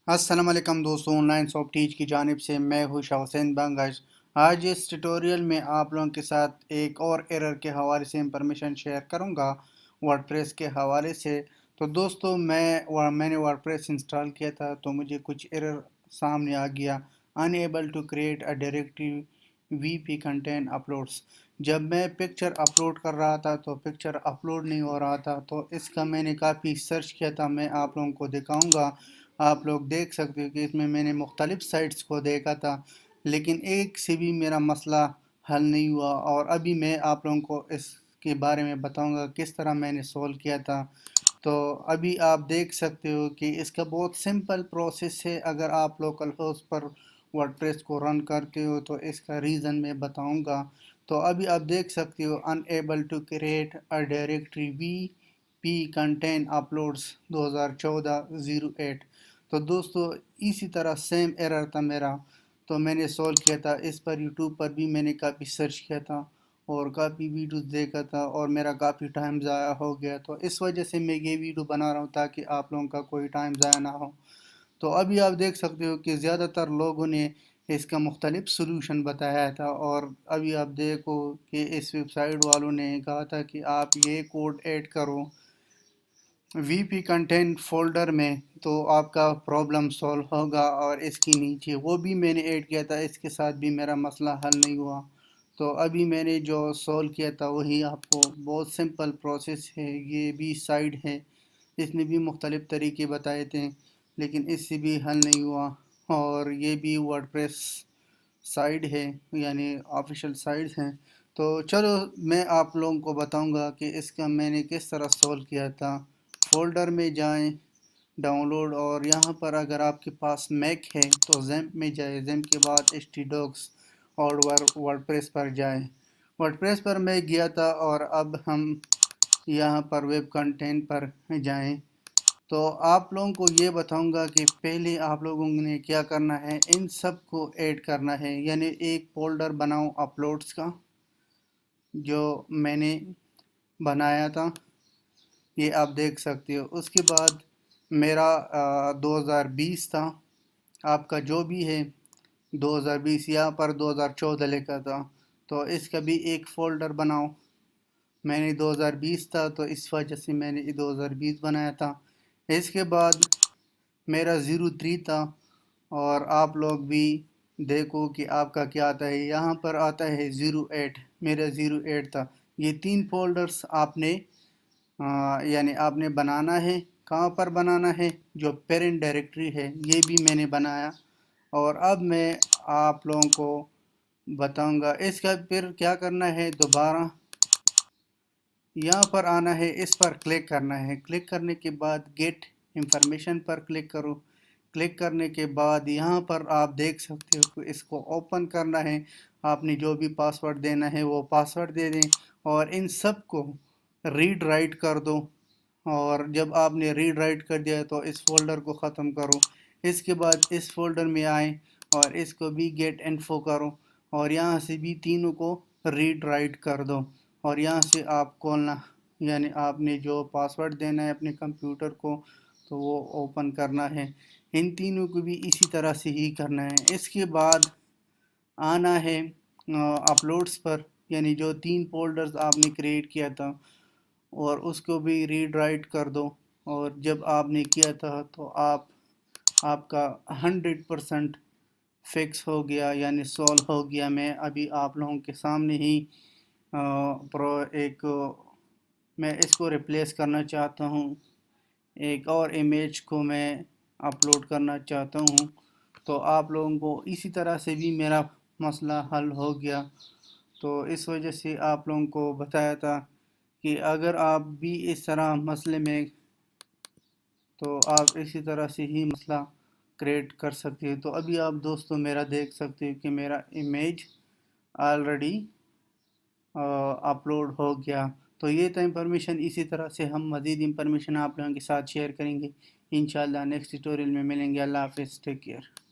السلام علیکم دوستوں، آن لائن سافٹ ٹیچ کی جانب سے میں ہوں شاہ حسین بنگش۔ آج اس ٹیٹوریل میں آپ لوگوں کے ساتھ ایک اور ایرر کے حوالے سے انفارمیشن شیئر کروں گا ورڈ پریس کے حوالے سے۔ تو دوستوں میں نے ورڈ پریس انسٹال کیا تھا تو مجھے کچھ ایرر سامنے آ گیا۔ unable to create a directory VP content uploads۔ جب میں پکچر اپلوڈ کر رہا تھا تو پکچر اپلوڈ نہیں ہو رہا تھا، تو اس کا میں نے کافی سرچ کیا تھا۔ میں آپ لوگوں کو دکھاؤں گا، آپ لوگ دیکھ سکتے ہو کہ اس میں نے مختلف سائٹس کو دیکھا تھا، لیکن ایک سے بھی میرا مسئلہ حل نہیں ہوا۔ اور ابھی میں آپ لوگوں کو اس کے بارے میں بتاؤں گا کس طرح میں نے سولو کیا تھا۔ تو ابھی آپ دیکھ سکتے ہو کہ اس کا بہت سمپل پروسیس ہے۔ اگر آپ لوکل ہوسٹ پر ورڈ پریس کو رن کرتے ہو تو اس کا ریزن میں بتاؤں گا۔ تو ابھی آپ دیکھ سکتے ہو unable to create a directory VP content uploads 2014-08۔ تو دوستو اسی طرح سیم ایرر تھا میرا، تو میں نے سولو کیا تھا۔ اس پر یوٹیوب پر بھی میں نے کافی سرچ کیا تھا اور کافی ویڈیوز دیکھا تھا، اور میرا کافی ٹائم ضائع ہو گیا۔ تو اس وجہ سے میں یہ ویڈیو بنا رہا ہوں تاکہ آپ لوگوں کا کوئی ٹائم ضائع نہ ہو۔ تو ابھی آپ دیکھ سکتے ہو کہ زیادہ تر لوگوں نے اس کا مختلف سلوشن بتایا تھا، اور ابھی آپ دیکھو کہ اس ویب سائٹ والوں نے کہا تھا کہ آپ یہ کوڈ ایڈ کرو وی پی کنٹینٹ فولڈر میں تو آپ کا پرابلم سولو ہوگا، اور اس کی نیچے وہ بھی میں نے ایڈ کیا تھا، اس کے ساتھ بھی میرا مسئلہ حل نہیں ہوا۔ تو ابھی میں نے جو سولو کیا تھا وہی آپ کو بہت سمپل پروسیس ہے۔ یہ بھی سائٹ ہے، اس نے بھی مختلف طریقے بتائے تھے لیکن اس سے بھی حل نہیں ہوا۔ اور یہ بھی ورڈ پریس سائٹ ہے، یعنی آفیشیل سائٹ ہیں۔ تو چلو میں آپ لوگوں کو بتاؤں گا کہ اس کا میں نے کس طرح سولو کیا تھا۔ فولڈر میں جائیں، ڈاؤن لوڈ، اور یہاں پر اگر آپ کے پاس میک ہے تو زیمپ میں جائیں، زیمپ کے بعد htdocs اور ورڈ پریس پر جائیں۔ ورڈ پریس پر میں گیا تھا، اور اب ہم یہاں پر ویب کنٹینٹ پر جائیں۔ تو آپ لوگوں کو یہ بتاؤں گا کہ پہلے آپ لوگوں نے کیا کرنا ہے، ان سب کو ایڈ کرنا ہے، یعنی ایک فولڈر بناؤ اپلوڈز کا جو میں نے بنایا تھا، یہ آپ دیکھ سکتے ہو۔ اس کے بعد میرا 2020 تھا، آپ کا جو بھی ہے 2020، یہاں پر 2014 لکھا تھا، تو اس کا بھی ایک فولڈر بناؤ۔ میں نے 2020 تھا تو اس وجہ سے میں نے 2020 بنایا تھا۔ اس کے بعد میرا 03 تھا، اور آپ لوگ بھی دیکھو کہ آپ کا کیا آتا ہے۔ یہاں پر آتا ہے 08، میرا 08 تھا۔ یہ تین فولڈرز آپ نے یعنی آپ نے بنانا ہے۔ کہاں پر بنانا ہے؟ جو پیرنٹ ڈائریکٹری ہے، یہ بھی میں نے بنایا۔ اور اب میں آپ لوگوں کو بتاؤں گا اس کا پھر کیا کرنا ہے۔ دوبارہ یہاں پر آنا ہے، اس پر کلک کرنا ہے۔ کلک کرنے کے بعد گیٹ انفارمیشن پر کلک کرو۔ کلک کرنے کے بعد یہاں پر آپ دیکھ سکتے ہو کہ اس کو اوپن کرنا ہے۔ آپ نے جو بھی پاسورڈ دینا ہے وہ پاسورڈ دے دیں، اور ان سب کو ریڈ رائٹ کر دو۔ اور جب آپ نے ریڈ رائٹ کر دیا تو اس فولڈر کو ختم کرو۔ اس کے بعد اس فولڈر میں آئیں اور اس کو بھی گیٹ انفو کرو، اور یہاں سے بھی تینوں کو ریڈ رائٹ کر دو، اور یہاں سے آپ کھولنا، یعنی آپ نے جو پاسورڈ دینا ہے اپنے کمپیوٹر کو تو وہ اوپن کرنا ہے۔ ان تینوں کو بھی اسی طرح سے ہی کرنا ہے۔ اس کے بعد آنا ہے اپلوڈز پر، یعنی جو تین فولڈرز آپ نے کریٹ کیا تھا، اور اس کو بھی ریڈ رائٹ کر دو۔ اور جب آپ نے کیا تھا تو آپ کا 100% فکس ہو گیا، یعنی سولو ہو گیا۔ میں ابھی آپ لوگوں کے سامنے ہی میں اس کو ریپلیس کرنا چاہتا ہوں، ایک اور امیج کو میں اپلوڈ کرنا چاہتا ہوں۔ تو آپ لوگوں کو اسی طرح سے بھی میرا مسئلہ حل ہو گیا۔ تو اس وجہ سے آپ لوگوں کو بتایا تھا کہ اگر آپ بھی اس طرح مسئلے میں، تو آپ اسی طرح سے ہی مسئلہ کریٹ کر سکتے ہیں۔ تو ابھی آپ دوستوں میرا دیکھ سکتے ہیں کہ میرا امیج آلریڈی اپلوڈ ہو گیا۔ تو یہ تھا انفارمیشن۔ اسی طرح سے ہم مزید انفارمیشن آپ لوگوں کے ساتھ شیئر کریں گے انشاءاللہ۔ نیکسٹ ٹیوٹوریل میں ملیں گے۔ اللہ حافظ، ٹیک کیئر۔